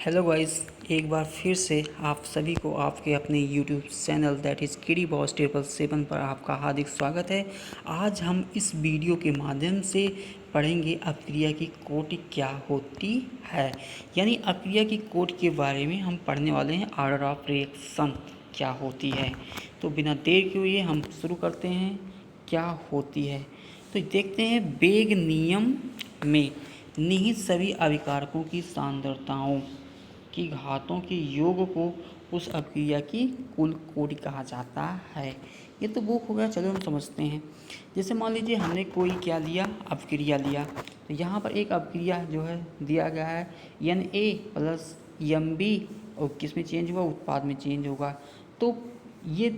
Hello guys, एक बार फिर से आप सभी को आपके अपने यूट्यूब चैनल दैट इज़ किडी बॉस 777 पर आपका हार्दिक स्वागत है। आज हम इस वीडियो के माध्यम से पढ़ेंगे अपक्रिया की कोटि क्या होती है, यानी अपक्रिया की कोटि के बारे में हम पढ़ने वाले हैं। ऑर्डर ऑफ रिएक्शन क्या होती है। तो बिना देर के हुए हम शुरू करते हैं। क्या होती है तो देखते हैं। वेग नियम में निहित सभी अभिकारकों की सांद्रताओं की घातों के योग को उस अपक्रिया की कुल कोटि कहा जाता है। ये तो बुक हो गया, चलो हम समझते हैं। जैसे मान लीजिए हमने कोई क्या लिया, अपक्रिया लिया। तो यहाँ पर एक अपक्रिया जो है दिया गया है Na प्लस Mb, और किस में चेंज होगा, उत्पाद में चेंज होगा। तो ये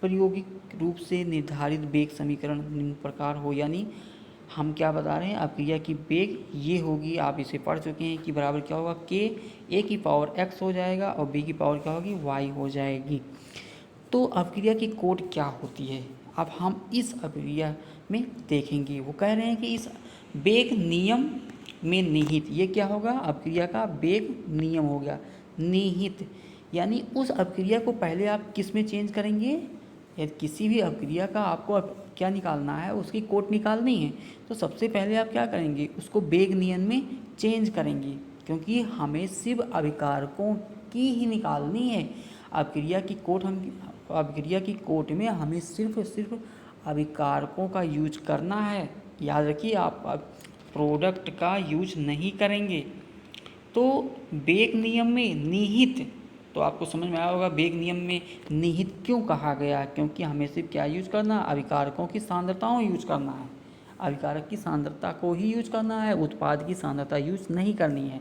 प्रायोगिक रूप से निर्धारित वेग समीकरण निम्न प्रकार हो, यानी हम क्या बता रहे हैं, अपक्रिया की वेग ये होगी, आप इसे पढ़ चुके हैं कि बराबर क्या होगा, k a की पावर x हो जाएगा और b की पावर क्या होगी, y हो जाएगी। तो अपक्रिया की कोटि क्या होती है, अब हम इस अपक्रिया में देखेंगे। वो कह रहे हैं कि इस वेग नियम में निहित, ये क्या होगा, अपक्रिया का वेग नियम हो गया निहित, यानी उस अपक्रिया को पहले आप किस में चेंज करेंगे। यदि किसी भी अपक्रिया का आपको क्या निकालना है, उसकी कोटि निकालनी है, तो सबसे पहले आप क्या करेंगे, उसको वेग नियम में चेंज करेंगे, क्योंकि हमें सिर्फ अभिकारकों की ही निकालनी है। अपक्रिया की कोटि अपक्रिया की कोटि में हमें सिर्फ अभिकारकों का यूज करना है। याद रखिए, आप प्रोडक्ट का यूज नहीं करेंगे। तो वेग नियम में निहित, तो आपको समझ में आया होगा वेग नियम में निहित क्यों कहा गया, क्योंकि हमें सिर्फ क्या यूज करना है, अभिकारकों की सांद्रताओं यूज करना है। अभिकारक की सांद्रता को ही यूज करना है, उत्पाद की सांद्रता यूज नहीं करनी है,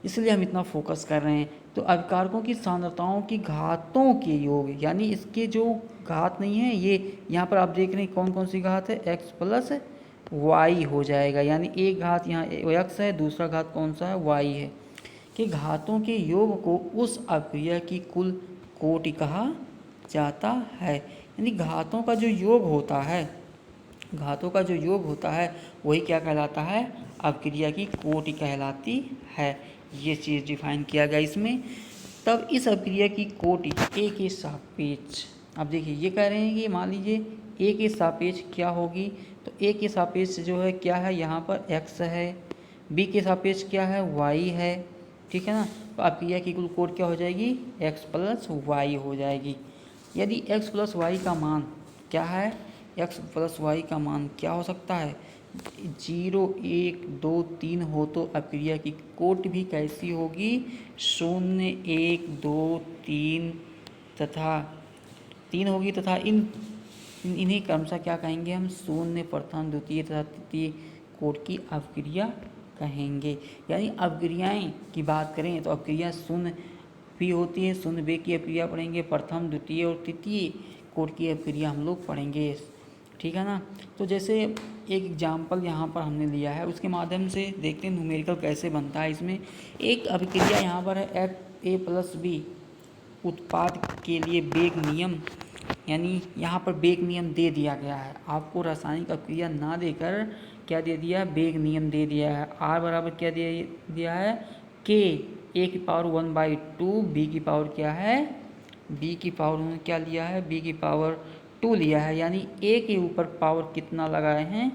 इसलिए हम इतना फोकस कर रहे हैं। तो अभिकारकों की सांद्रताओं की घातों के योग, यानी इसके जो घात नहीं है, ये यहाँ पर आप देख रहे हैं कौन कौन सी घात है, x प्लस वाई हो जाएगा, यानी एक घात यहाँ x है, दूसरा घात कौन सा है, y है, कि घातों के योग को उस अपक्रिया की कुल कोटि कहा जाता है। यानी घातों का जो योग होता है, घातों का जो योग होता है वही क्या कहलाता है, अपक्रिया की कोटि कहलाती है। ये चीज़ डिफाइन किया गया इसमें। तब इस अपक्रिया की कोटि ए के सापेक्ष, अब देखिए ये कह रहे हैं कि मान लीजिए ए के सापेक्ष क्या होगी, तो ए के सापेक्ष जो है क्या है, यहाँ पर x है, बी के सापेक्ष क्या है, y है, ठीक है ना। तो अपक्रिया की कुल कोटि क्या हो जाएगी, x प्लस वाई हो जाएगी। यदि x प्लस वाई का मान क्या है, x प्लस वाई का मान क्या हो सकता है, 0 1 2 3 हो, तो अपक्रिया की कोटि भी कैसी होगी, 0 1 2 3 तथा 3 होगी, तथा इन्हीं क्रमशः क्या कहेंगे हम, शून्य, प्रथम, द्वितीय तथा तृतीय कोटि की अपक्रिया कहेंगे। यानी अपक्रियाएं की बात करें तो अपक्रिया शून्य भी होती है, शून्य वेग की अपक्रिया पढ़ेंगे, प्रथम, द्वितीय और तृतीय कोटि की अपक्रिया हम लोग पढ़ेंगे, ठीक है ना। तो जैसे एक एग्जाम्पल यहाँ पर हमने लिया है, उसके माध्यम से देखते हैं न्यूमेरिकल कैसे बनता है। इसमें एक अभिक्रिया यहाँ पर है A प्लस बी, उत्पाद के लिए वेग नियम, यानी यहाँ पर वेग नियम दे दिया गया है, आपको रासायनिक अपक्रिया ना देकर क्या दे दिया, वेग नियम दे दिया है। R बराबर क्या दे दिया है, K A की पावर 1/2, B की पावर क्या है, B की पावर उन्होंने क्या लिया है, B की पावर 2 लिया है, यानी A के ऊपर पावर कितना लगाए हैं,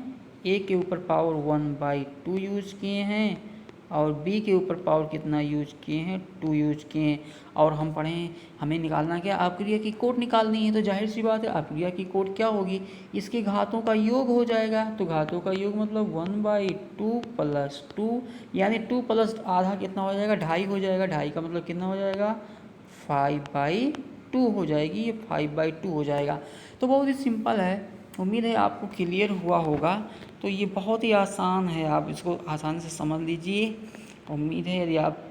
A के ऊपर पावर 1/2 यूज किए हैं, और B के ऊपर पावर कितना यूज किए हैं, 2 यूज किए हैं। और हम पढ़ें, हमें निकालना क्या, अपक्रिया की कोटि निकालनी है, तो जाहिर सी बात है अपक्रिया की कोटि क्या होगी, इसके घातों का योग हो जाएगा। तो घातों का योग मतलब 1/2 प्लस 2, यानी 2 प्लस आधा कितना हो जाएगा, 2.5 हो जाएगा, 2.5 का मतलब कितना हो जाएगा, 5/2 हो जाएगी, ये 5/2 हो जाएगा। तो बहुत ही सिंपल है, उम्मीद है आपको क्लियर हुआ होगा। तो ये बहुत ही आसान है, आप इसको आसानी से समझ लीजिए। उम्मीद है यदि आप